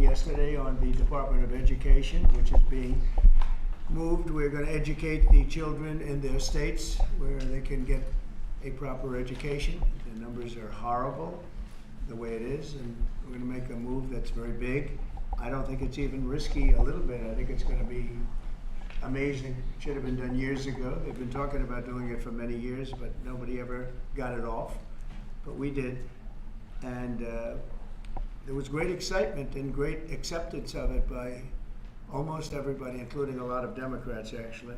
yesterday on the Department of Education, which is being moved. We're going to educate the children in their states where they can get a proper education. The numbers are horrible the way it is, and we're going to make a move that's very big. I don't think it's even risky a little bit. I think it's going to be amazing. It should have been done years ago. They've been talking about doing it for many years, but nobody ever got it off. But we did. And there was great excitement and great acceptance of it by almost everybody, including a lot of Democrats, actually.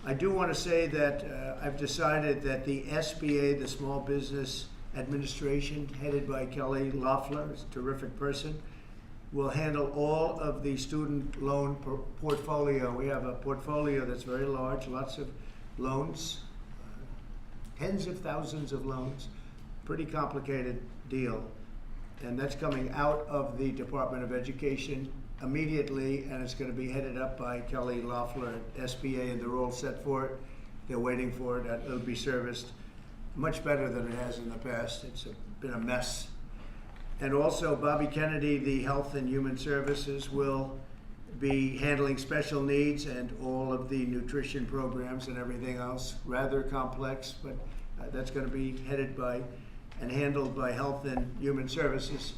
I do want to say that I've decided that the SBA, the Small Business Administration, headed by Kelly Loeffler, who's a terrific person, will handle all of the student loan portfolio. We have a portfolio that's very large, lots of loans, tens of thousands of loans, pretty complicated deal. And that's coming out of the Department of Education immediately, and it's going to be headed up by Kelly Loeffler at SBA, and they're all set for it. They're waiting for it. It'll be serviced much better than it has in the past. It's been a mess. And also, Bobby Kennedy, the Health and Human Services, will be handling special needs and all of the nutrition programs and everything else. Rather complex, but that's going to be headed by and handled by Health and Human Services.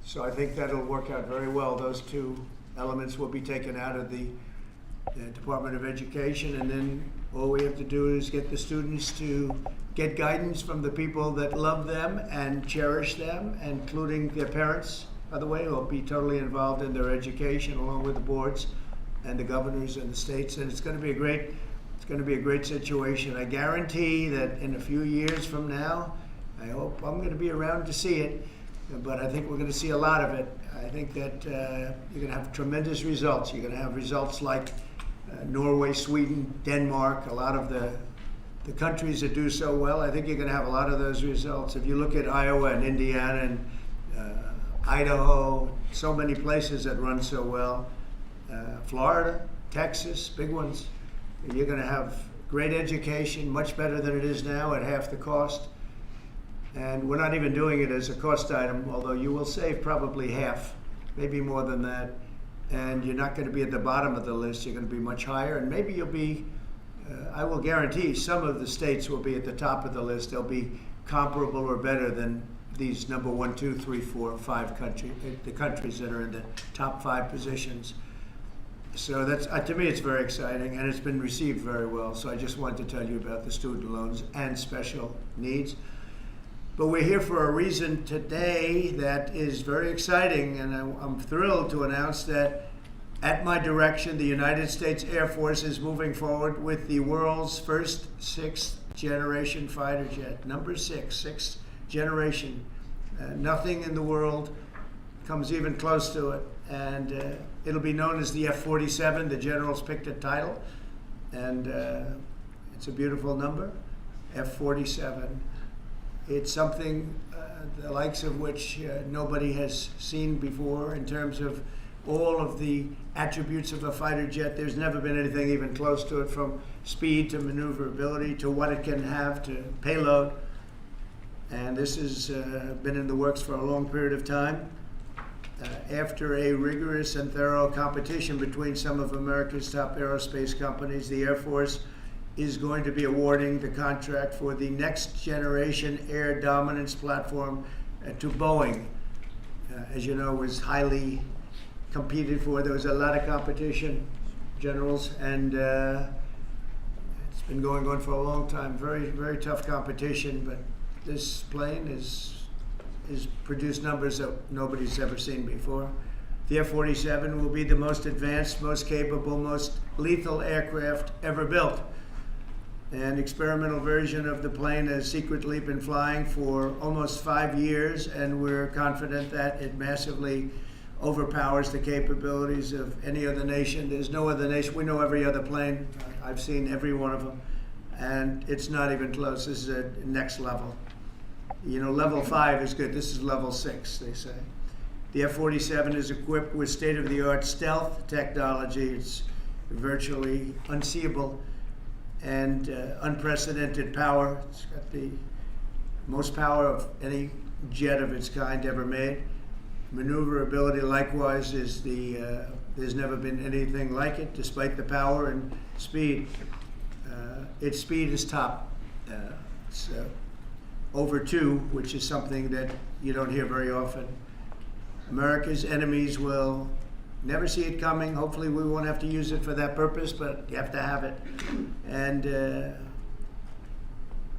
So I think that'll work out very well. Those two elements will be taken out of the Department of Education, and then all we have to do is get the students to get guidance from the people that love them and cherish them, including their parents, by the way, who will be totally involved in their education along with the boards and the governors and the states. And it's going to be a great situation. I guarantee that in a few years from now, I hope I'm going to be around to see it, but I think we're going to see a lot of it. I think that you're going to have tremendous results. You're going to have results like Norway, Sweden, Denmark, a lot of the countries that do so well. I think you're going to have a lot of those results. If you look at Iowa and Indiana and Idaho, so many places that run so well, Florida, Texas, big ones, you're going to have great education, much better than it is now at half the cost. And we're not even doing it as a cost item, although you will save probably half, maybe more than that. And you're not going to be at the bottom of the list. You're going to be much higher, and maybe you'll be, I will guarantee some of the states will be at the top of the list. They'll be comparable or better than these number 1, 2, 3, 4, 5 countries, the countries that are in the top 5 positions. So that's, to me, it's very exciting, and it's been received very well. So I just wanted to tell you about the student loans and special needs. But we're here for a reason today that is very exciting, and I'm thrilled to announce that at my direction, the United States Air Force is moving forward with the world's first 6th generation fighter jet. Number 6th generation. Nothing in the world comes even close to it. And it'll be known as the F-47. The generals picked a title, and it's a beautiful number, F-47. It's something the likes of which nobody has seen before in terms of all of the attributes of a fighter jet. There's never been anything even close to it, from speed to maneuverability to what it can have to payload. And this has been in the works for a long period of time. After a rigorous and thorough competition between some of America's top aerospace companies, the Air Force is going to be awarding the contract for the next generation air dominance platform to Boeing. As you know, was highly competed for. There was a lot of competition, generals, and it's been going on for a long time. Very, very tough competition, but this plane is produced numbers that nobody's ever seen before. The F-47 will be the most advanced, most capable, most lethal aircraft ever built. An experimental version of the plane has secretly been flying for almost 5 years, and we're confident that it massively overpowers the capabilities of any other nation. There's no other nation. We know every other plane. I've seen every one of them, and it's not even close. This is a next level. You know, level 5 is good. This is level 6, they say. The F-47 is equipped with state-of-the-art stealth technology. It's virtually unseeable and unprecedented power. It's got the most power of any jet of its kind ever made. Maneuverability, likewise, is there's never been anything like it, despite the power and speed. Its speed is top. It's over 2, which is something that you don't hear very often. America's enemies will never see it coming. Hopefully we won't have to use it for that purpose, but you have to have it. And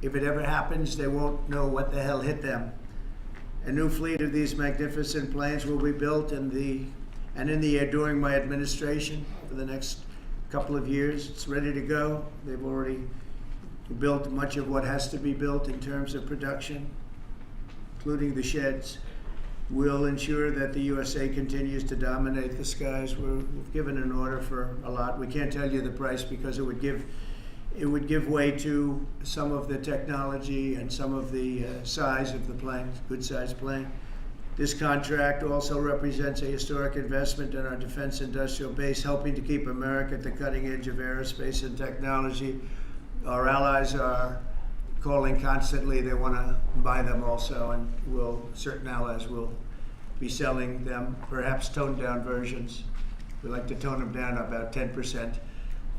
if it ever happens, they won't know what the hell hit them. A new fleet of these magnificent planes will be built in the air during my administration for the next couple of years. It's ready to go. They've already built much of what has to be built in terms of production, including the sheds. We'll ensure that the USA continues to dominate the skies. We've given an order for a lot. We can't tell you the price because it would give way to some of the technology and some of the size of the plane, good sized plane. This contract also represents a historic investment in our defense industrial base, helping to keep America at the cutting edge of aerospace and technology. Our allies are calling constantly. They want to buy them also, and certain allies will be selling them, perhaps toned down versions. We like to tone them down about 10%,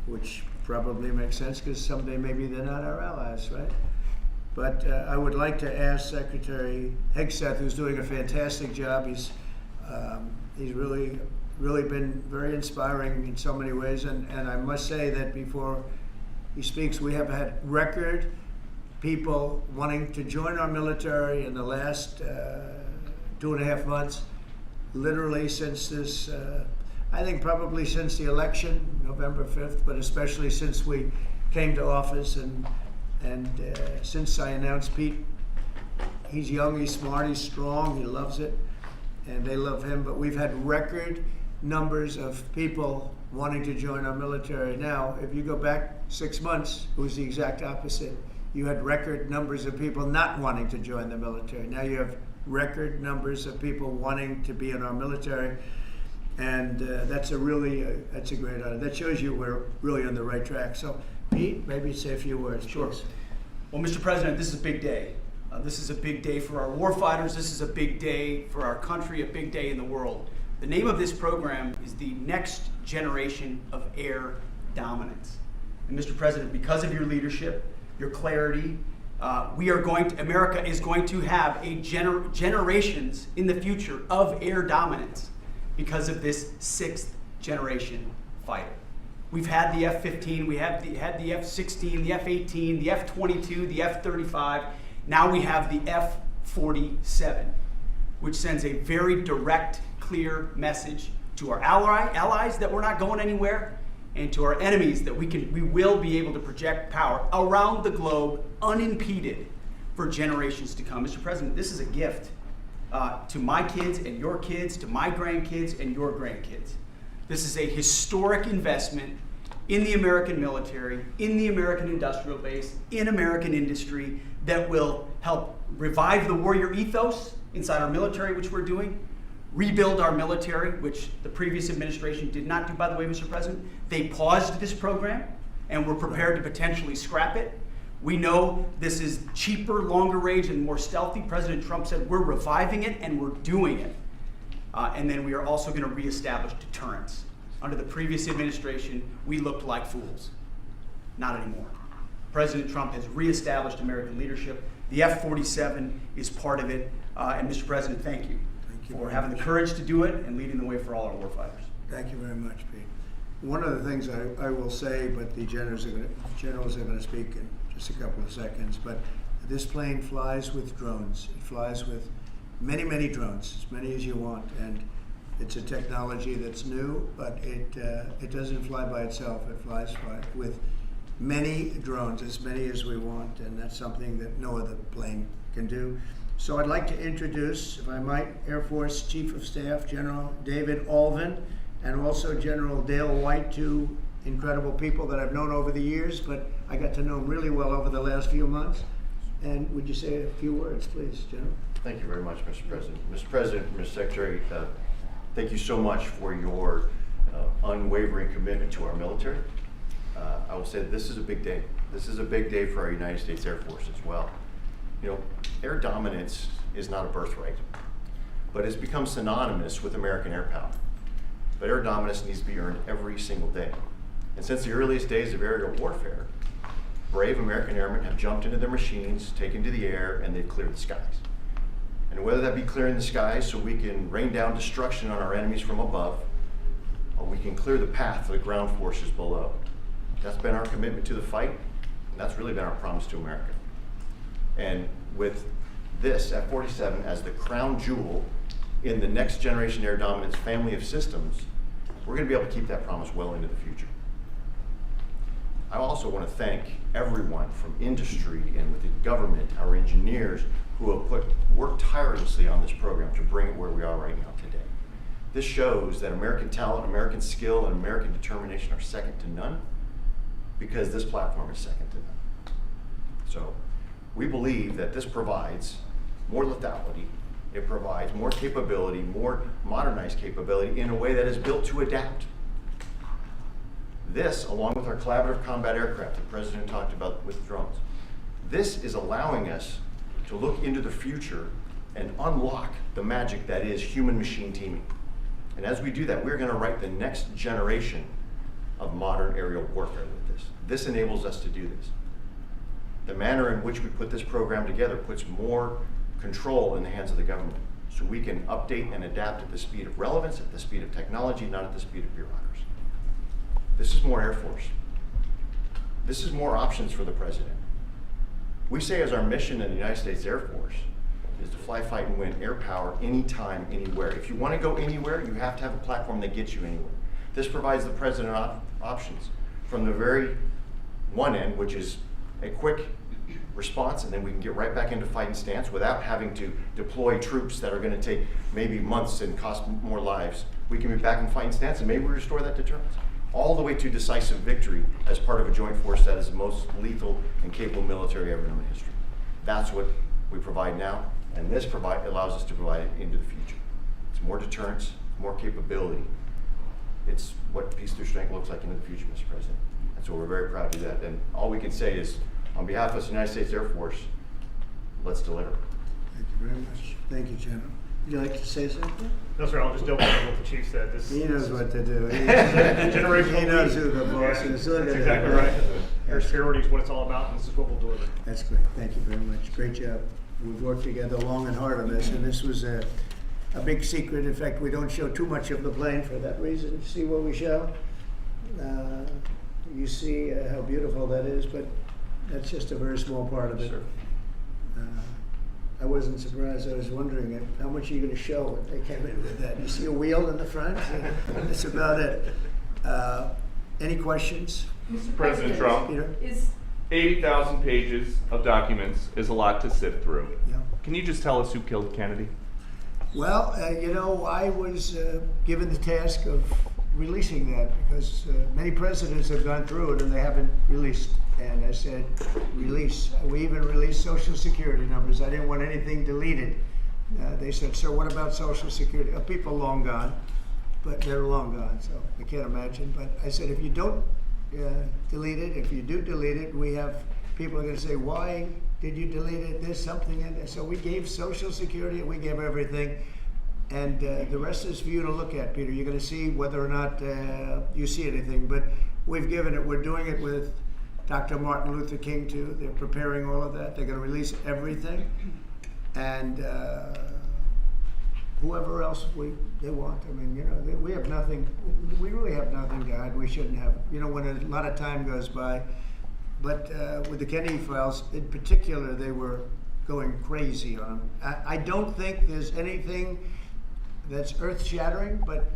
which probably makes sense because someday maybe they're not our allies, right? But I would like to ask Secretary Hegseth, who's doing a fantastic job. He's really been very inspiring in so many ways, and I must say that before he speaks, we have had record people wanting to join our military in the last 2.5 months, literally since this, I think probably since the election, November 5th, but especially since we came to office and since I announced Pete. He's young, he's smart, he's strong, he loves it, and they love him, but we've had record numbers of people wanting to join our military. Now, if you go back 6 months, it was the exact opposite. You had record numbers of people not wanting to join the military. Now you have record numbers of people wanting to be in our military, and that's a great honor. That shows you we're really on the right track. So, Pete, maybe say a few words. Sure. Please. Well, Mr. President, this is a big day. This is a big day for our warfighters. This is a big day for our country, a big day in the world. The name of this program is the Next Generation of Air Dominance. And Mr. President, because of your leadership, your clarity, America is going to have generations in the future of air dominance because of this 6th generation fighter. We've had the F-15, we had the F-16, the F-18, the F-22, the F-35. Now we have the F-47, which sends a very direct, clear message to our allies that we're not going anywhere, and to our enemies that we will be able to project power around the globe unimpeded for generations to come. Mr. President, this is a gift to my kids and your kids, to my grandkids and your grandkids. This is a historic investment in the American military, in the American industrial base, in American industry that will help revive the warrior ethos inside our military, which we're doing, rebuild our military, which the previous administration did not do, by the way, Mr. President. They paused this program and were prepared to potentially scrap it. We know this is cheaper, longer range, and more stealthy. President Trump said we're reviving it and we're doing it. And then we are also going to reestablish deterrence. Under the previous administration, we looked like fools. Not anymore. President Trump has reestablished American leadership. The F-47 is part of it. And Mr. President, thank you for having the courage to do it and leading the way for all our warfighters. Thank you very much, Pete. One of the things I will say, but the generals are going to speak in just a couple of seconds, but this plane flies with drones. It flies with many, many drones, as many as you want, and it's a technology that's new, but it doesn't fly by itself. It flies with many drones, as many as we want, and that's something that no other plane can do. So I'd like to introduce, if I might, Air Force Chief of Staff General David Alvin, and also General Dale White, two incredible people that I've known over the years, but I got to know them really well over the last few months. And would you say a few words, please, General? Thank you very much, Mr. President. Mr. President, Mr. Secretary, thank you so much for your unwavering commitment to our military. I will say this is a big day. This is a big day for our United States Air Force as well. You know, air dominance is not a birthright. but it's become synonymous with American air power. But air dominance needs to be earned every single day. And since the earliest days of aerial warfare, brave American airmen have jumped into their machines, taken to the air, and they've cleared the skies. And whether that be clearing the skies so we can rain down destruction on our enemies from above, or we can clear the path for the ground forces below. That's been our commitment to the fight, and that's really been our promise to America. And with this F-47 as the crown jewel in the next generation air dominance family of systems, we're going to be able to keep that promise well into the future. I also want to thank everyone from industry and within government, our engineers, who have worked tirelessly on this program to bring it where we are right now today. This shows that American talent, American skill, and American determination are second to none, because this platform is second to none. So we believe that this provides more lethality, it provides more capability, more modernized capability in a way that is built to adapt. This, along with our collaborative combat aircraft the President talked about with drones, this is allowing us to look into the future and unlock the magic that is human-machine teaming. And as we do that, we're going to write the next generation of modern aerial warfare with this. This enables us to do this. The manner in which we put this program together puts more control in the hands of the government, so we can update and adapt at the speed of relevance, at the speed of technology, not at the speed of bureaucracy. This is more Air Force. This is more options for the President. We say as our mission in the United States Air Force is to fly, fight, and win air power anytime, anywhere. If you want to go anywhere, you have to have a platform that gets you anywhere. This provides the President options from the very one end, which is a quick response, and then we can get right back into fighting stance without having to deploy troops that are going to take maybe months and cost more lives. We can be back in fighting stance and maybe we restore that deterrence. All the way to decisive victory as part of a joint force that is the most lethal and capable military ever known in history. That's what we provide now, and this allows us to provide it into the future. It's more deterrence, more capability. It's what peace through strength looks like into the future, Mr. President. And so we're very proud to do that. And all we can say is, on behalf of the United States Air Force, let's deliver. Thank you very much. Thank you, General. Would you like to say something? No, sir, I'll just double check what the chief said. He knows what to do. Generational He knows who the boss is. Look That's at exactly that. right. Air security is what it's all about, and this is what we'll deliver. That's great. Thank you very much. Great job. We've worked together long and hard on this, and this was a big secret. In fact, we don't show too much of the plane for that reason. See what we show? You see how beautiful that is, but that's just a very small part of it. Sure. I wasn't surprised. I was wondering how much are you going to show when they came in with that. You see a wheel in the front? That's about it. Any questions? Mr. President Trump, Peter? is 80,000 pages of documents is a lot to sift through. Yeah. Can you just tell us who killed Kennedy? Well, I was given the task of releasing that because many presidents have gone through it and they haven't released. And I said, release. We even released Social Security numbers. I didn't want anything deleted. They said, so what about Social Security? People long gone, but they're long gone, so I can't imagine. But I said, if you don't delete it, if you do delete it, we have people are going to say, why did you delete it? There's something in there. So we gave Social Security, we gave everything. And the rest is for you to look at, Peter. You're going to see whether or not you see anything. But we've given it. We're doing it with Dr. Martin Luther King, too. They're preparing all of that. They're going to release everything. And whoever else they want. I mean, we have nothing. We really have nothing to hide. We shouldn't have. When a lot of time goes by. But with the Kennedy files, in particular, they were going crazy on them. I don't think there's anything that's earth-shattering, but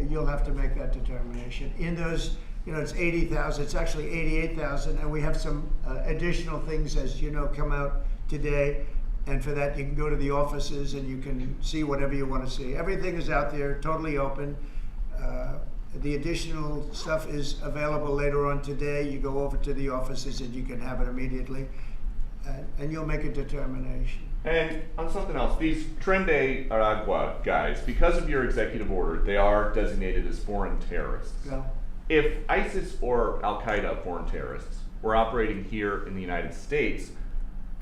you'll have to make that determination. In those, it's 80,000. It's actually 88,000, and we have some additional things, as you know, come out today. And for that, you can go to the offices and you can see whatever you want to see. Everything is out there, totally open. The additional stuff is available later on today. You go over to the offices and you can have it immediately, and you'll make a determination. And on something else, these Trenda Araba guys, because of your executive order, they are designated as foreign terrorists. Yeah. If ISIS or Al-Qaeda foreign terrorists were operating here in the United States,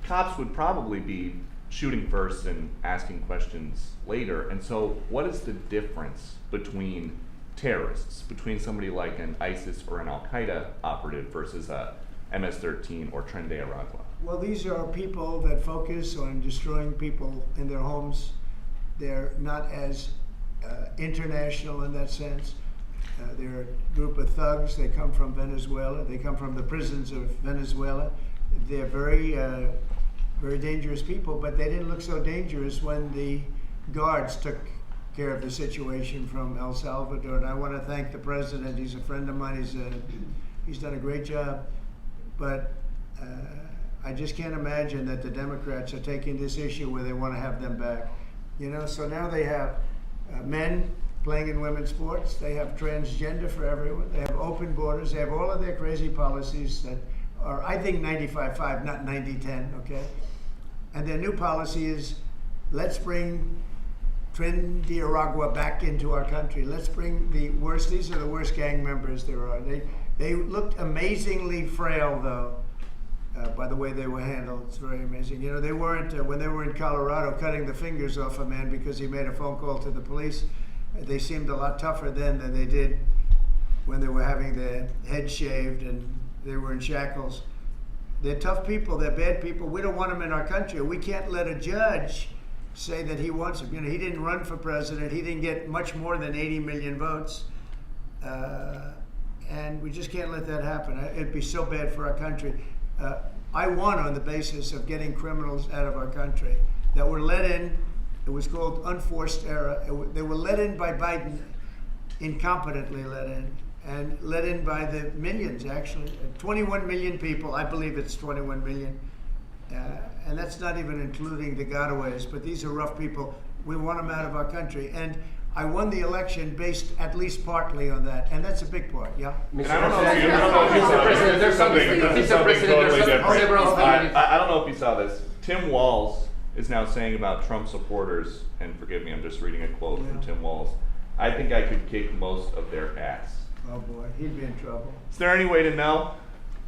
cops would probably be shooting first and asking questions later. And so what is the difference between terrorists, between somebody like an ISIS or an Al-Qaeda operative versus a MS-13 or Trenda Araba? Well, these are people that focus on destroying people in their homes. They're not as international in that sense. They're a group of thugs. They come from Venezuela. They come from the prisons of Venezuela. They're very, very dangerous people, but they didn't look so dangerous when the guards took care of the situation from El Salvador. And I want to thank the president. He's a friend of mine. He's done a great job. But I just can't imagine that the Democrats are taking this issue where they want to have them back. You know, so now they have men playing in women's sports. They have transgender for everyone. They have open borders. They have all of their crazy policies that are, I think, 95-5, not 90-10, okay? And their new policy is, let's bring Trenda Araba back into our country. Let's bring the worst, these are the worst gang members there are. They looked amazingly frail, though, by the way they were handled. It's very amazing. You know, they weren't, when they were in Colorado cutting the fingers off a man because he made a phone call to the police, they seemed a lot tougher then than they did when they were having their head shaved and they were in shackles. They're tough people, they're bad people. We don't want them in our country. We can't let a judge say that he wants them. You know, he didn't run for president. He didn't get much more than 80 million votes. And we just can't let that happen. It'd be so bad for our country. I won on the basis of getting criminals out of our country that were let in. It was called unforced error. They were let in by Biden, incompetently let in, and let in by the millions, actually. 21 million people, I believe it's 21 million. And that's not even including the gotaways, but these are rough people. We want them out of our country. And I won the election based at least partly on that, and that's a big part, yeah? And I don't know if you saw this. Tim Walz is now saying about Trump supporters, and forgive me, I'm just reading a quote from Tim Walz, I think I could kick most of their ass. Oh boy, he'd be in trouble. Is there any way to know?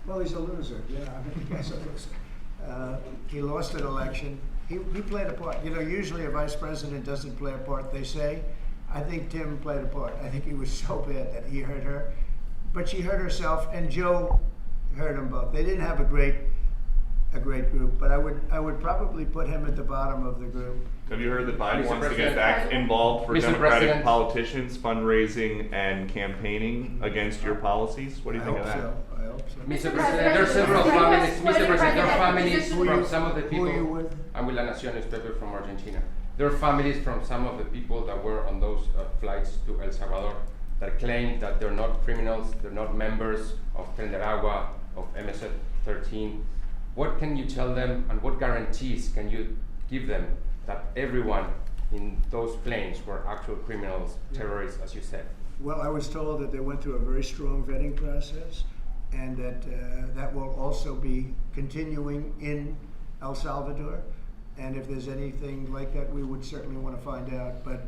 Well, he's a loser, yeah, I mean, the guy's a loser. He lost an election. He played a part. You know, usually a vice president doesn't play a part, they say. I think Tim played a part. I think he was so bad that he hurt her. But she hurt herself, and Joe hurt them both. They didn't have a great group, but I would probably put him at the bottom of the group. Have you heard that Biden wants to get back involved for Democratic politicians, fundraising and campaigning against your policies? What do you think of that? I hope so. Mr. President, there are several families. Mr. President, there are families from some of the Who are you people. with? I'm with La Nación newspaper from Argentina. There are families from some of the people that were on those flights to El Salvador that claim that they're not criminals, they're not members of Trenda Araba, of MS-13. What can you tell them, and what guarantees can you give them that everyone in those planes were actual criminals, terrorists, as you said? Well, I was told that they went through a very strong vetting process, and that that will also be continuing in El Salvador. And if there's anything like that, we would certainly want to find out. But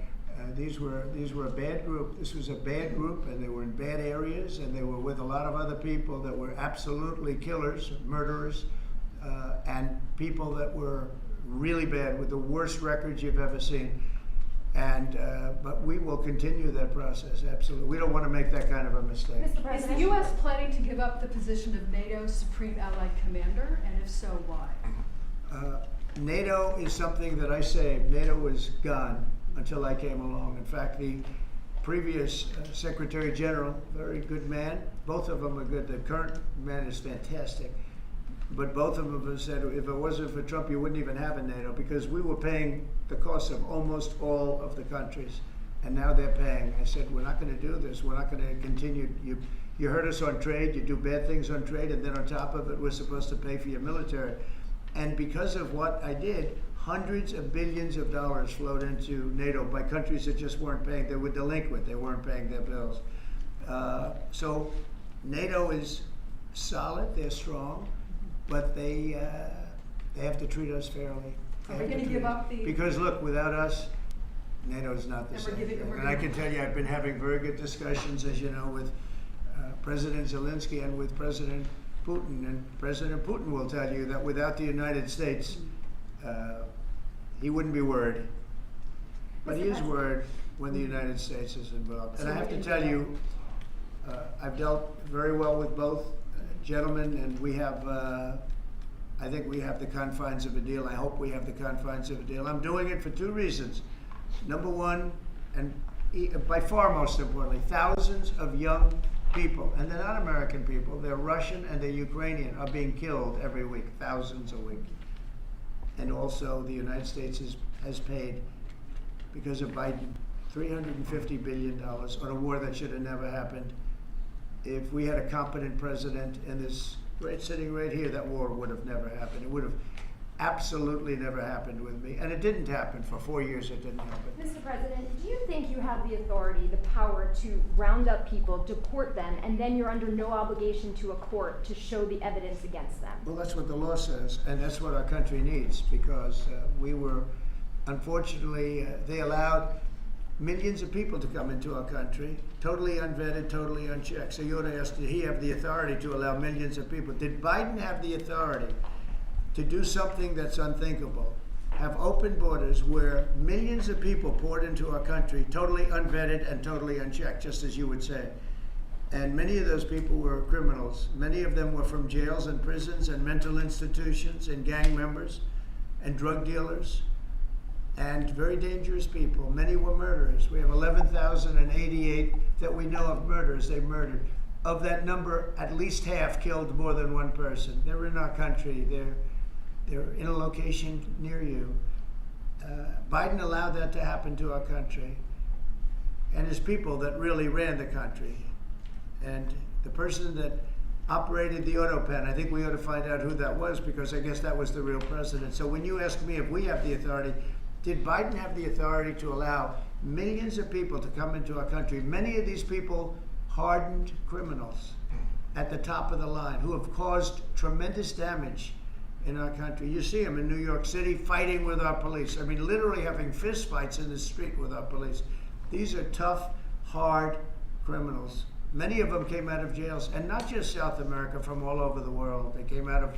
these were a bad group. This was a bad group, and they were in bad areas, and they were with a lot of other people that were absolutely killers, murderers, and people that were really bad with the worst records you've ever seen. And but we will continue that process, absolutely. We don't want to make that kind of a mistake. Mr. President, is the U.S. planning to give up the position of NATO's Supreme Allied Commander, and if so, why? NATO is something that I saved. NATO was gone until I came along. In fact, the previous Secretary General, very good man, both of them are good. The current man is fantastic. But both of them have said, if it wasn't for Trump, you wouldn't even have a NATO, because we were paying the cost of almost all of the countries. And now they're paying. I said, we're not going to do this. We're not going to continue. You hurt us on trade. You do bad things on trade. And then on top of it, we're supposed to pay for your military. And because of what I did, hundreds of billions of dollars flowed into NATO by countries that just weren't paying. They were delinquent. They weren't paying their bills. So NATO is solid. They're strong. But they have to treat us fairly. Are we going to give up the... Because look, without us, NATO's not the same. And I can tell you, I've been having very good discussions, as you know, with President Zelensky and with President Putin. And President Putin will tell you that without the United States, he wouldn't be worried. But he is worried when the United States is involved. And I have to tell you, I've dealt very well with both gentlemen, and we have, I think we have the confines of a deal. I hope we have the confines of a deal. I'm doing it for two reasons. Number one, and by far most importantly, thousands of young people, and they're not American people, they're Russian and they're Ukrainian, are being killed every week, thousands a week. And also the United States has paid, because of Biden, $350 billion on a war that should have never happened. If we had a competent president in this sitting right here, that war would have never happened. It would have absolutely never happened with me. And it didn't happen. For 4 years it didn't happen. Mr. President, do you think you have the authority, the power to round up people, deport them, and then you're under no obligation to a court to show the evidence against them? Well, that's what the law says, and that's what our country needs, because we were, unfortunately, they allowed millions of people to come into our country, totally unvetted, totally unchecked. So you ought to ask, did he have the authority to allow millions of people? Did Biden have the authority to do something that's unthinkable? Have open borders where millions of people poured into our country, totally unvetted and totally unchecked, just as you would say. And many of those people were criminals. Many of them were from jails and prisons and mental institutions and gang members and drug dealers and very dangerous people. Many were murderers. We have 11,088 that we know of murderers they've murdered. Of that number, at least half killed more than one person. They're in our country. They're in a location near you. Biden allowed that to happen to our country. And his people that really ran the country. And the person that operated the auto pen, I think we ought to find out who that was, because I guess that was the real president. So when you ask me if we have the authority, did Biden have the authority to allow millions of people to come into our country? Many of these people hardened criminals at the top of the line who have caused tremendous damage in our country. You see them in New York City fighting with our police. I mean, literally having fist fights in the street with our police. These are tough, hard criminals. Many of them came out of jails, and not just South America, from all over the world. They came out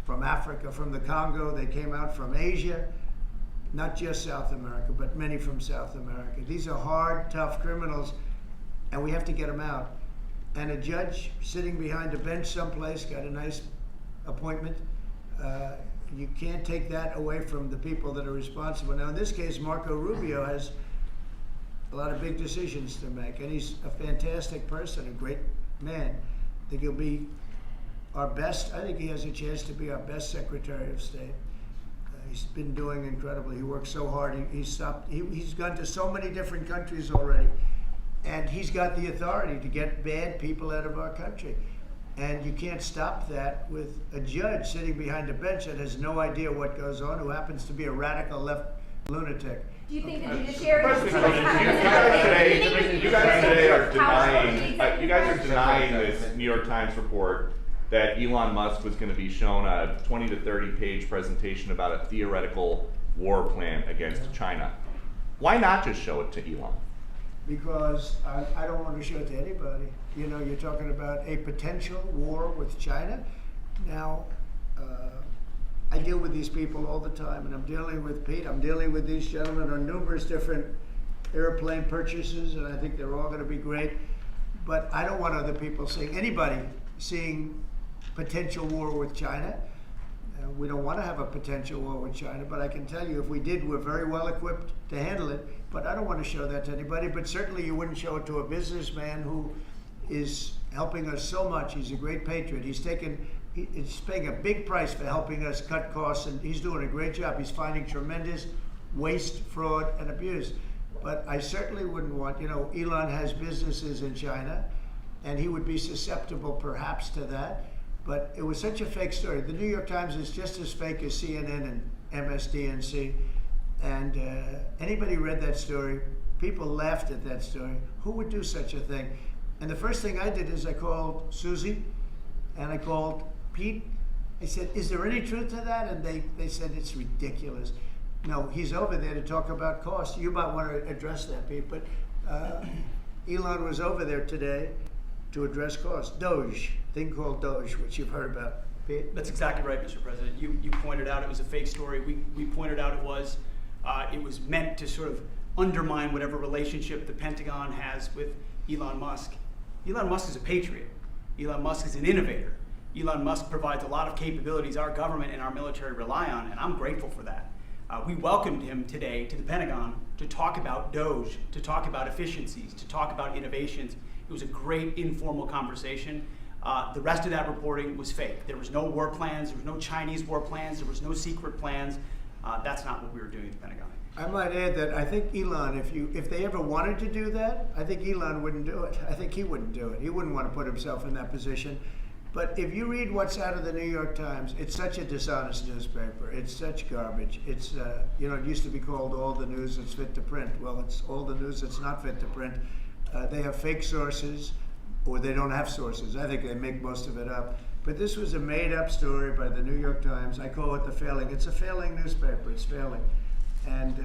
from Africa, from the Congo. They came out from Asia. Not just South America, but many from South America. These are hard, tough criminals, and we have to get them out. And a judge sitting behind a bench someplace got a nice appointment. You can't take that away from the people that are responsible. Now, in this case, Marco Rubio has a lot of big decisions to make, and he's a fantastic person, a great man. I think he'll be our best. I think he has a chance to be our best Secretary of State. He's been doing incredibly. He works so hard. He's gone to so many different countries already, and he's got the authority to get bad people out of our country. And you can't stop that with a judge sitting behind a bench that has no idea what goes on, who happens to be a radical left lunatic. Do you think the judiciary is You guys today are denying. You guys are denying this New York Times report that Elon Musk was going to be shown a 20 to 30 page presentation about a theoretical war plan against China. Why not just show it to Elon? Because I don't want to show it to anybody. You know, you're talking about a potential war with China. Now, I deal with these people all the time, and I'm dealing with Pete. I'm dealing with these gentlemen on numerous different airplane purchases, and I think they're all going to be great. But I don't want other people seeing potential war with China. We don't want to have a potential war with China, but I can tell you if we did, we're very well equipped to handle it. But I don't want to show that to anybody. But certainly you wouldn't show it to a businessman who is helping us so much. He's a great patriot. He's paying a big price for helping us cut costs, and he's doing a great job. He's finding tremendous waste, fraud, and abuse. But I certainly wouldn't want, Elon has businesses in China, and he would be susceptible perhaps to that. But it was such a fake story. The New York Times is just as fake as CNN and MSDNC. And anybody read that story, people laughed at that story. Who would do such a thing? And the first thing I did is I called Susie and I called Pete. I said, is there any truth to that? And they said, it's ridiculous. No, he's over there to talk about cost. You might want to address that, Pete. But Elon was over there today to address cost. Doge, thing called Doge, which you've heard about. Pete? That's exactly right, Mr. President. You pointed out it was a fake story. We pointed out it was. It was meant to sort of undermine whatever relationship the Pentagon has with Elon Musk. Elon Musk is a patriot. Elon Musk is an innovator. Elon Musk provides a lot of capabilities our government and our military rely on, and I'm grateful for that. We welcomed him today to the Pentagon to talk about DOGE, to talk about efficiencies, to talk about innovations. It was a great informal conversation. The rest of that reporting was fake. There was no war plans, there was no Chinese war plans, there was no secret plans. That's not what we were doing at the Pentagon. I might add that I think Elon, if they ever wanted to do that, I think Elon wouldn't do it. I think he wouldn't do it. He wouldn't want to put himself in that position. But if you read what's out of the New York Times, it's such a dishonest newspaper. It's such garbage. It's, it used to be called all the news that's fit to print. Well, it's all the news that's not fit to print. They have fake sources, or they don't have sources. I think they make most of it up. But this was a made-up story by the New York Times. I call it the failing. It's a failing newspaper. It's failing. And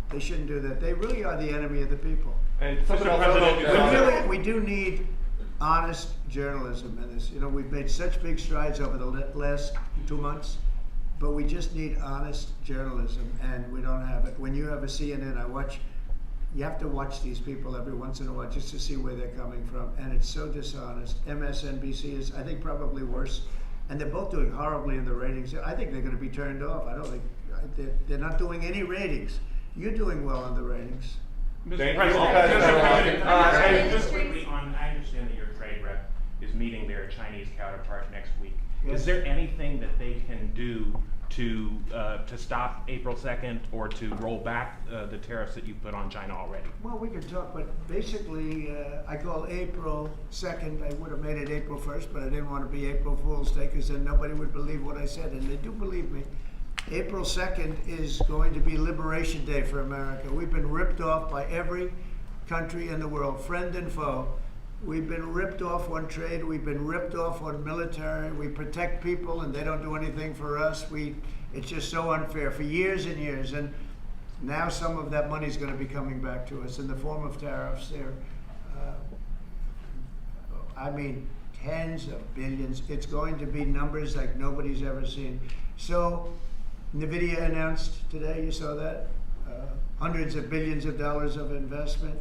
they shouldn't do that. They really are the enemy of the people. And Mr. President, We do need honest journalism in this. We've made such big strides over the last 2 months, but we just need honest journalism, and we don't have it. When you have a CNN, you have to watch these people every once in a while just to see where they're coming from, and it's so dishonest. MSNBC is, I think, probably worse, and they're both doing horribly in the ratings. I think they're going to be turned off. I don't think they're not doing any ratings. You're doing well in the ratings. Mr. President, President, just quickly on, I understand that your trade rep is meeting their Chinese counterpart next week. Yes. Is there anything that they can do to stop April 2nd or to roll back the tariffs that you put on China already? Well, we can talk, but basically, I call April 2nd. I would have made it April 1st, but I didn't want to be April Fool's Day because then nobody would believe what I said, and they do believe me. April 2nd is going to be Liberation Day for America. We've been ripped off by every country in the world, friend and foe. We've been ripped off on trade. We've been ripped off on military. We protect people, and they don't do anything for us. It's just so unfair for years and years. And now some of that money is going to be coming back to us in the form of tariffs. Tens of billions. It's going to be numbers like nobody's ever seen. So NVIDIA announced today, you saw that, hundreds of billions of dollars of investment.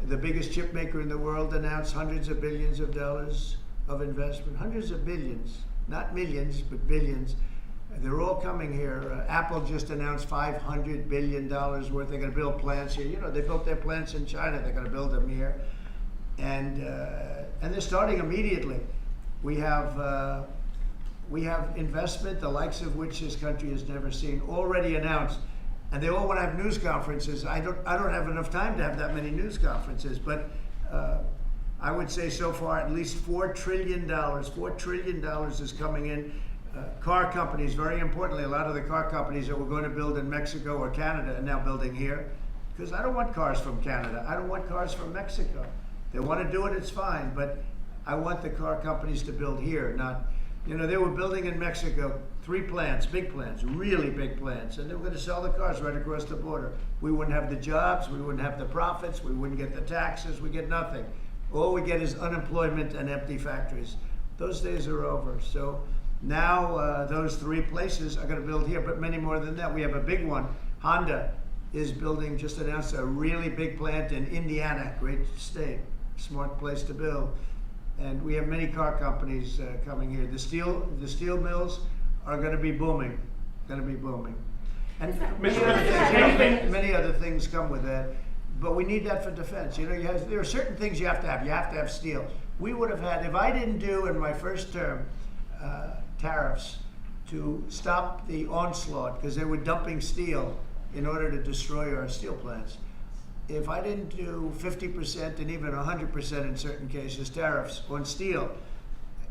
The biggest chip maker in the world announced hundreds of billions of dollars of investment. Hundreds of billions, not millions, but billions. They're all coming here. Apple just announced $500 billion worth. They're going to build plants here. They built their plants in China. They're going to build them here. And they're starting immediately. We have investment, the likes of which this country has never seen, already announced. And they all want to have news conferences. I don't have enough time to have that many news conferences, but I would say so far at least $4 trillion. $4 trillion is coming in. Car companies, very importantly, a lot of the car companies that were going to build in Mexico or Canada are now building here. Because I don't want cars from Canada. I don't want cars from Mexico. They want to do it, it's fine, but I want the car companies to build here, not, they were building in Mexico 3 plants, big plants, really big plants, and they were going to sell the cars right across the border. We wouldn't have the jobs, we wouldn't have the profits, we wouldn't get the taxes, we get nothing. All we get is unemployment and empty factories. Those days are over. So now those 3 places are going to build here, but many more than that. We have a big one. Honda is building, just announced a really big plant in Indiana, great state, smart place to build. And we have many car companies coming here. The steel mills are going to be booming, And many other things come with that, but we need that for defense. There are certain things you have to have. You have to have steel. We would have had, if I didn't do in my first term tariffs to stop the onslaught, because they were dumping steel in order to destroy our steel plants. If I didn't do 50% and even 100% in certain cases tariffs on steel,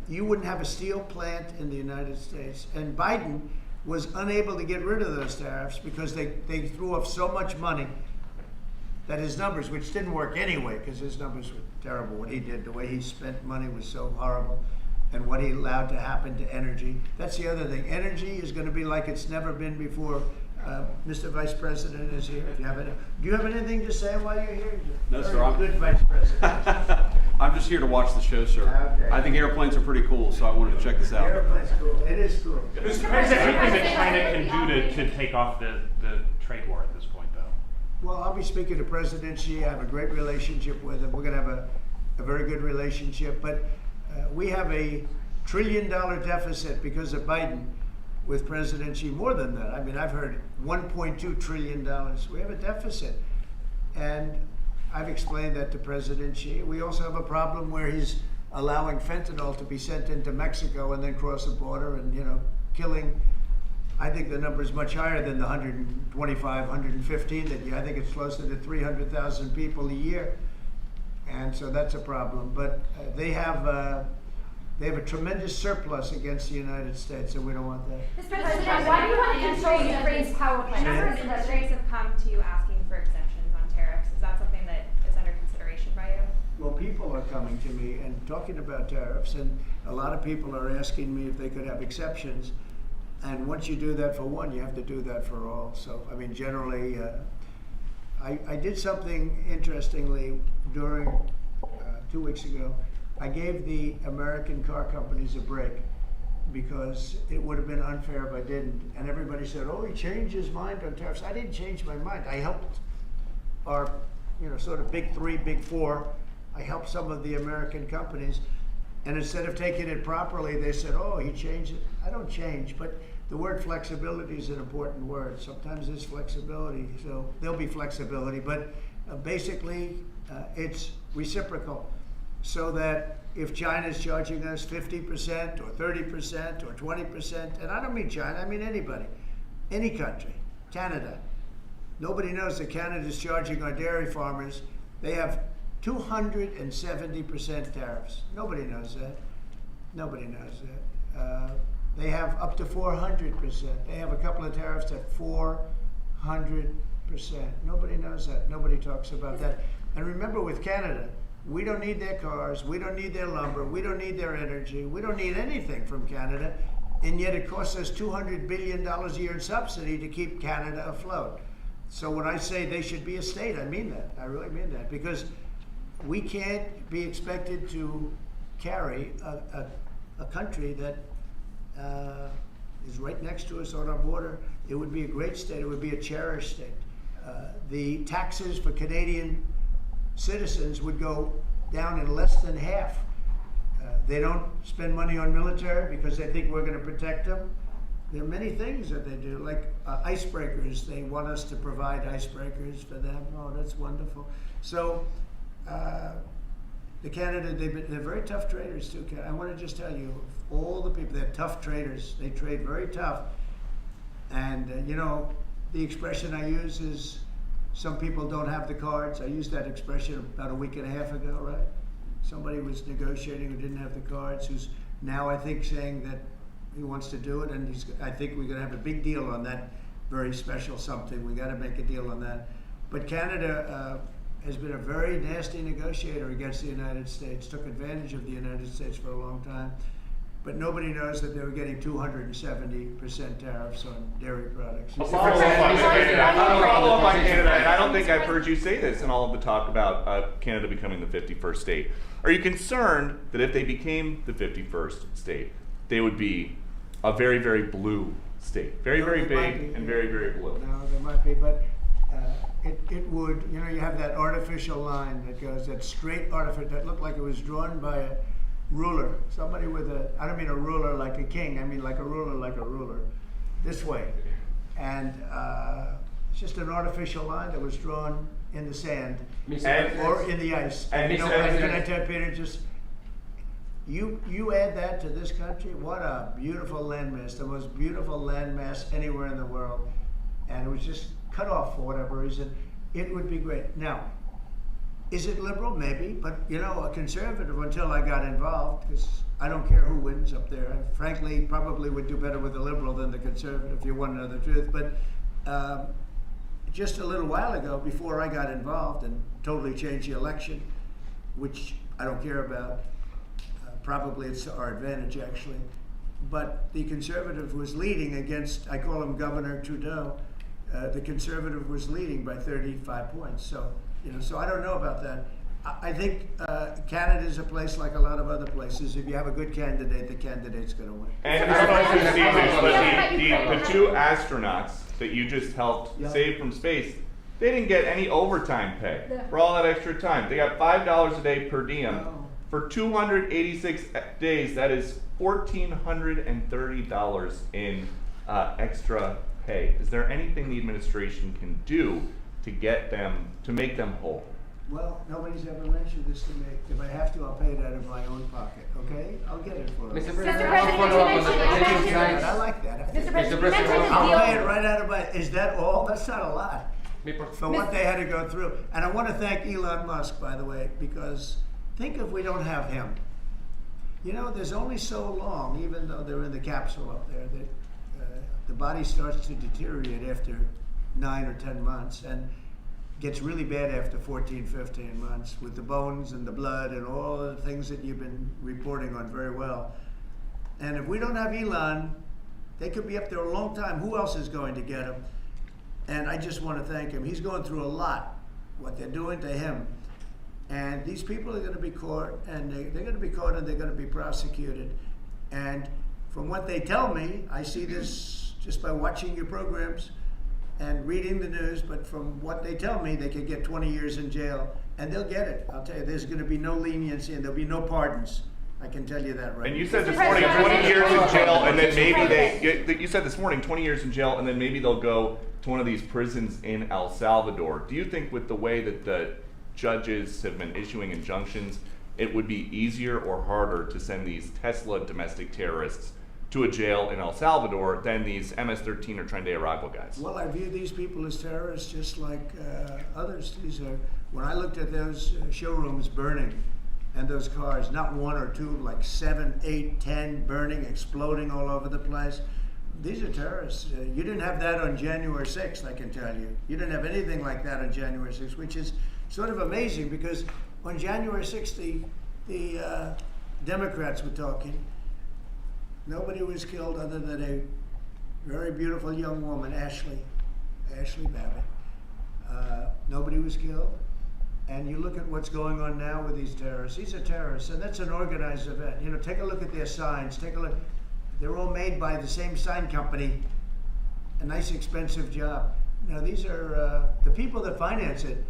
you wouldn't have a steel plant in the United States. And Biden was unable to get rid of those tariffs because they threw off so much money that his numbers, which didn't work anyway because his numbers were terrible, what he did, the way he spent money was so horrible, and what he allowed to happen to energy. That's the other thing. Energy is going to be like it's never been before. Mr. Vice President is here. Do you have anything to say while you're here? No, sir. I'm good, Vice President. I'm just here to watch the show, sir. Okay. I think airplanes are pretty cool, so I wanted to check this out. Airplane's cool. It is cool. Is there anything that China can do to take off the trade war at this point, though. Well, I'll be speaking to President Xi. I have a great relationship with him. We're going to have a very good relationship. But we have a $1 trillion deficit because of Biden with President Xi. More than that. I mean, I've heard $1.2 trillion. We have a deficit. And I've explained that to President Xi. We also have a problem where he's allowing fentanyl to be sent into Mexico and then cross the border and, killing. I think the number is much higher than the 125, 115 that I think it's closer to 300,000 people a year. And so that's a problem. But they have a tremendous surplus against the United States, and we don't want that. Mr. President, why do you want to control Ukraine's power plant? A number of industries have come to you asking for exemptions on tariffs. Is that something that is under consideration by you? Well, people are coming to me and talking about tariffs, and a lot of people are asking me if they could have exceptions. And once you do that for one, you have to do that for all. So, I mean, generally, I did something interestingly during 2 weeks ago. I gave the American car companies a break because it would have been unfair if I didn't. And everybody said, oh, he changed his mind on tariffs. I didn't change my mind. I helped our, sort of big three, big four. I helped some of the American companies. And instead of taking it properly, they said, oh, he changed it. I don't change, but the word flexibility is an important word. Sometimes there's flexibility, so there'll be flexibility, but basically it's reciprocal. So that if China's charging us 50% or 30% or 20%, and I don't mean China, I mean anybody, any country, Canada. Nobody knows that Canada's charging our dairy farmers. They have 270% tariffs. Nobody knows that. Nobody knows that. They have up to 400%. They have a couple of tariffs at 400%. Nobody knows that. Nobody talks about that. And remember, with Canada, we don't need their cars, we don't need their lumber, we don't need their energy, we don't need anything from Canada, and yet it costs us $200 billion a year in subsidy to keep Canada afloat. So when I say they should be a state, I mean that. I really mean that, because we can't be expected to carry a country that is right next to us on our border. It would be a great state. It would be a cherished state. The taxes for Canadian citizens would go down in less than half. They don't spend money on military because they think we're going to protect them. There are many things that they do, like icebreakers. They want us to provide icebreakers for them. Oh, that's wonderful. So the Canada, they're very tough traders too. I want to just tell you, all the people, they're tough traders. They trade very tough. And the expression I use is, some people don't have the cards. I used that expression about a week and a half ago, right? Somebody was negotiating who didn't have the cards, who's now, I think, saying that he wants to do it, and I think we're going to have a big deal on that very special something. We got to make a deal on that. But Canada has been a very nasty negotiator against the United States, took advantage of the United States for a long time. But nobody knows that they were getting 270% tariffs on dairy products. Follow up on Canada. I don't think I've heard you say this in all of the talk about Canada becoming the 51st state. Are you concerned that if they became the 51st state, they would be a very, very blue state? Very, very big and very, very blue. No, there might be, but it would, you have that artificial line that goes, that straight artificial, that looked like it was drawn by a ruler. Somebody with I don't mean a ruler like a king, I mean like a ruler, this way. And it's just an artificial line that was drawn in the sand or in the ice. And can I tell Peter, just, you add that to this country, what a beautiful landmass, the most beautiful landmass anywhere in the world. And it was just cut off for whatever reason. It would be great. Now, is it liberal? Maybe, but a conservative until I got involved, because I don't care who wins up there. I frankly probably would do better with the liberal than the conservative, if you want to know the truth. But just a little while ago, before I got involved and totally changed the election, which I don't care about, probably it's to our advantage actually, but the conservative was leading against, I call him Governor Trudeau, the conservative was leading by 35 points. So, so I don't know about that. I think Canada is a place like a lot of other places. If you have a good candidate, the candidate's going to win. And I don't know if you've seen this, but the two astronauts that you just helped save from space, they didn't get any overtime pay for all that extra time. They got $5 a day per diem. For 286 days, that is $1,430 in extra pay. Is there anything the administration can do to get them, to make them whole? Well, nobody's ever mentioned this to me. If I have to, I'll pay it out of my own pocket, okay? I'll get it for them. Mr. Mr. President, President, I'll follow up on you the mentioned- political science. I like that. Mr. President, you President, mentioned a I'll deal. pay it right out of my, is that all? That's not a lot for what they had to go through. And I want to thank Elon Musk, by the way, because think if we don't have him. You know, there's only so long, even though they're in the capsule up there, that the body starts to deteriorate after 9 or 10 months and gets really bad after 14, 15 months with the bones and the blood and all the things that you've been reporting on very well. And if we don't have Elon, they could be up there a long time. Who else is going to get him? And I just want to thank him. He's going through a lot, what they're doing to him. And these people are going to be caught, and they're going to be caught, and they're going to be prosecuted. And from what they tell me, I see this just by watching your programs and reading the news, but from what they tell me, they could get 20 years in jail, and they'll get it. I'll tell you, there's going to be no leniency, and there'll be no pardons. I can tell you that right And you now. said this morning 20 years in jail, and then maybe you said this morning 20 years in jail, and then maybe they'll go to one of these prisons in El Salvador. Do you think with the way that the judges have been issuing injunctions, it would be easier or harder to send these Tesla domestic terrorists to a jail in El Salvador than these MS-13 or Trenda Araba guys? Well, I view these people as terrorists just like others. These are, when I looked at those showrooms burning and those cars, not one or two, like 7, 8, 10 burning, exploding all over the place. These are terrorists. You didn't have that on January 6th, I can tell you. You didn't have anything like that on January 6th, which is sort of amazing because on January 6th, the Democrats were talking. Nobody was killed other than a very beautiful young woman, Ashley Babbitt. Nobody was killed. And you look at what's going on now with these terrorists. These are terrorists, and that's an organized event. You know, take a look at their signs. Take a look. They're all made by the same sign company. A nice, expensive job. Now, these are the people that finance it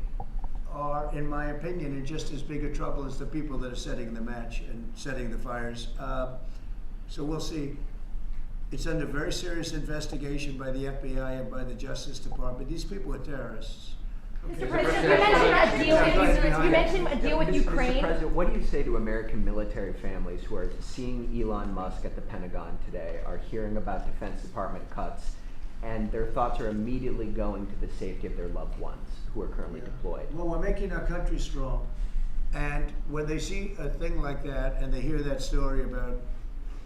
are, in my opinion, in just as big a trouble as the people that are setting the match and setting the fires. So we'll see. It's under very serious investigation by the FBI and by the Justice Department. These people are terrorists. Okay. Mr. President, you mentioned a deal with Ukraine. Mr. President, what do you say to American military families who are seeing Elon Musk at the Pentagon today, are hearing about Defense Department cuts, and their thoughts are immediately going to the safety of their loved ones who are currently deployed? Well, we're making our country strong. And when they see a thing like that and they hear that story about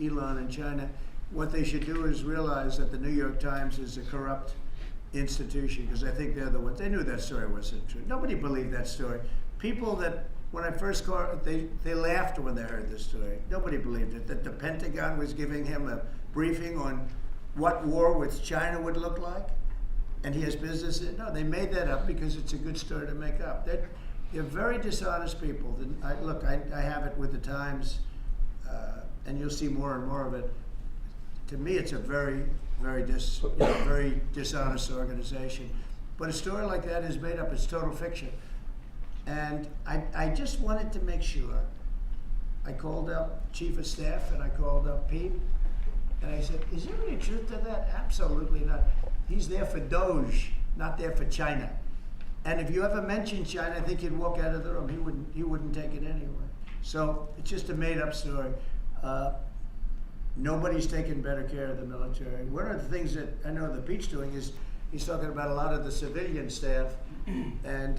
Elon and China, what they should do is realize that the New York Times is a corrupt institution, because I think they're the ones. They knew that story wasn't true. Nobody believed that story. People that, when I first called, they laughed when they heard this story. Nobody believed it, that the Pentagon was giving him a briefing on what war with China would look like, and he has business in it. No, they made that up because it's a good story to make up. They're very dishonest people. I have it with the Times, and you'll see more and more of it. To me, it's a very dishonest organization. But a story like that is made up. It's total fiction. And I just wanted to make sure. I called up Chief of Staff and I called up Pete, and I said, is there any truth to that? Absolutely not. He's there for Doge, not there for China. And if you ever mention China, I think he'd walk out of the room. He wouldn't take it anyway. So it's just a made-up story. Nobody's taking better care of the military. One of the things that I know that Pete's doing is he's talking about a lot of the civilian staff, and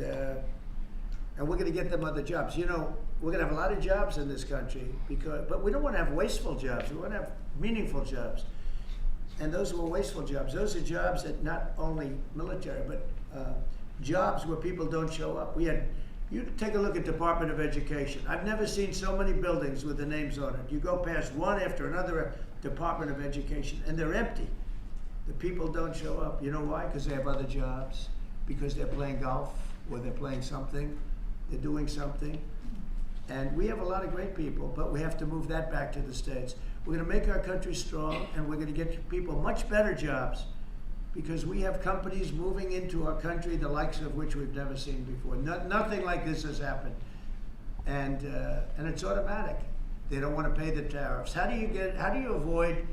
we're going to get them other jobs. You know, we're going to have a lot of jobs in this country, but we don't want to have wasteful jobs. We want to have meaningful jobs. And those were wasteful jobs. Those are jobs that not only military, but jobs where people don't show up. You take a look at Department of Education. I've never seen so many buildings with the names on it. You go past one after another Department of Education, and they're empty. The people don't show up. You know why? Because they have other jobs, because they're playing golf, or they're playing something. They're doing something. And we have a lot of great people, but we have to move that back to the States. We're going to make our country strong, and we're going to get people much better jobs, because we have companies moving into our country, the likes of which we've never seen before. Nothing like this has happened. And it's automatic. They don't want to pay the tariffs. How do you avoid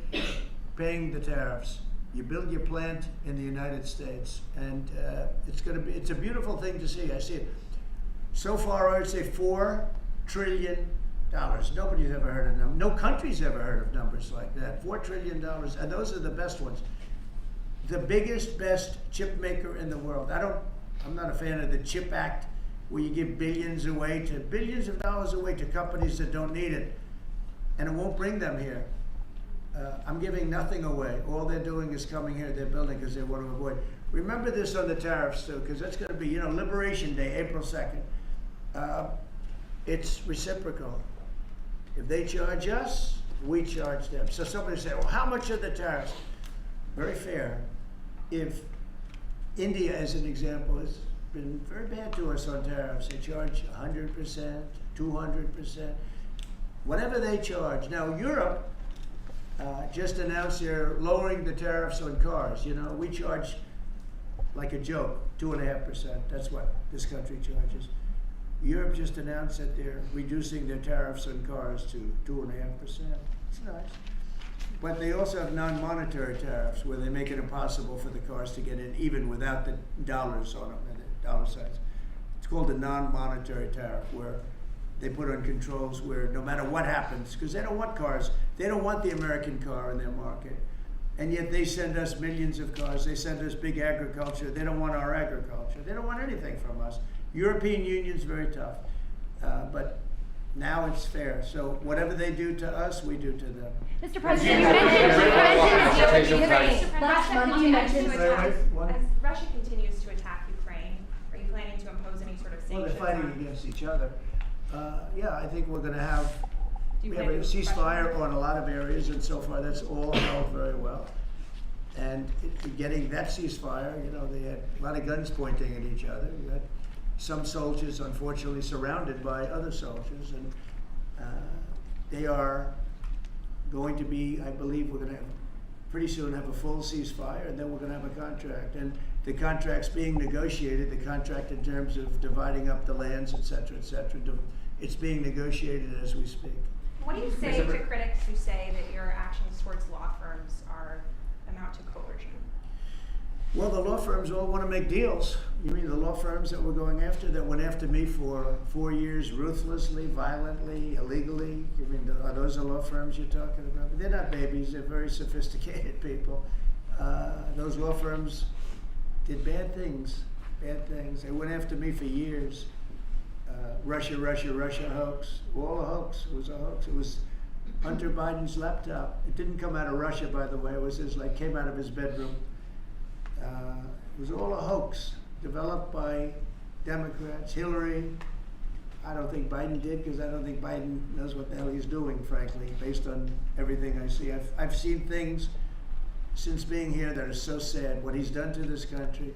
paying the tariffs? You build your plant in the United States, and it's a beautiful thing to see. I see it. So far, I would say $4 trillion. Nobody's ever heard of them. No country's ever heard of numbers like that. $4 trillion, and those are the best ones. The biggest, best chip maker in the world. I'm not a fan of the CHIP Act, where you give billions of dollars away to companies that don't need it, and it won't bring them here. I'm giving nothing away. All they're doing is coming here, they're building because they want to avoid. Remember this on the tariffs too, because that's going to be, Liberation Day, April 2nd. It's reciprocal. If they charge us, we charge them. So somebody say, well, how much are the tariffs? Very fair. If India, as an example, has been very bad to us on tariffs, they charge 100%, 200%, whatever they charge. Now, Europe just announced they're lowering the tariffs on cars. We charge like a joke, 2.5%. That's what this country charges. Europe just announced that they're reducing their tariffs on cars to 2.5%. It's nice. But they also have non-monetary tariffs, where they make it impossible for the cars to get in, even without the dollars on them and the dollar signs. It's called a non-monetary tariff, where they put on controls where no matter what happens, because they don't want cars, they don't want the American car in their market. And yet they send us millions of cars, they send us big agriculture, they don't want our agriculture, they don't want anything from us. European Union's very tough, but now it's fair. So whatever they do to us, we do to them. Mr. President, you mentioned last month you mentioned as Russia continues to attack Ukraine, are you planning to impose any sort of sanctions? Well, they're fighting against each other. Yeah, I think we're going to have a ceasefire on a lot of areas, and so far that's all held very well. And getting that ceasefire, they had a lot of guns pointing at each other. We had some soldiers, unfortunately, surrounded by other soldiers, and they are going to be, I believe, we're going to pretty soon have a full ceasefire, and then we're going to have a contract. And the contract's being negotiated, the contract in terms of dividing up the lands, et cetera, it's being negotiated as we speak. What do you say to critics who say that your actions towards law firms amount to coercion? Well, the law firms all want to make deals. You mean the law firms that we're going after, that went after me for 4 years, ruthlessly, violently, illegally? You mean, are those the law firms you're talking about? They're not babies, they're very sophisticated people. Those law firms did bad things. They went after me for years. Russia hoax, all a hoax. It was a hoax. It was Hunter Biden's laptop. It didn't come out of Russia, by the way. It was came out of his bedroom. It was all a hoax, developed by Democrats. Hillary, I don't think Biden did, because I don't think Biden knows what the hell he's doing, frankly, based on everything I see. I've seen things since being here that are so sad, what he's done to this country,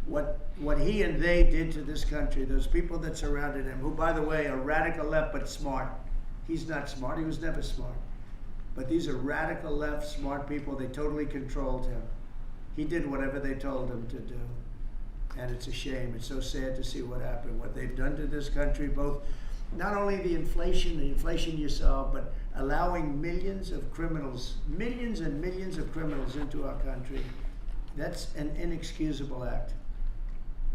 what he and they did to this country, those people that surrounded him, who, by the way, are radical left but smart. He's not smart, he was never smart. But these are radical left, smart people. They totally controlled him. He did whatever they told him to do. And it's a shame. It's so sad to see what happened, what they've done to this country, both not only the inflation you saw, but allowing millions and millions of criminals into our country. That's an inexcusable act.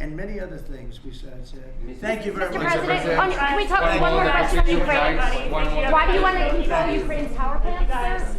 And many other things besides that. Thank you very Mr. much. President, can we talk one more question on Ukraine? Why do you want to control Ukraine's power plants, sir?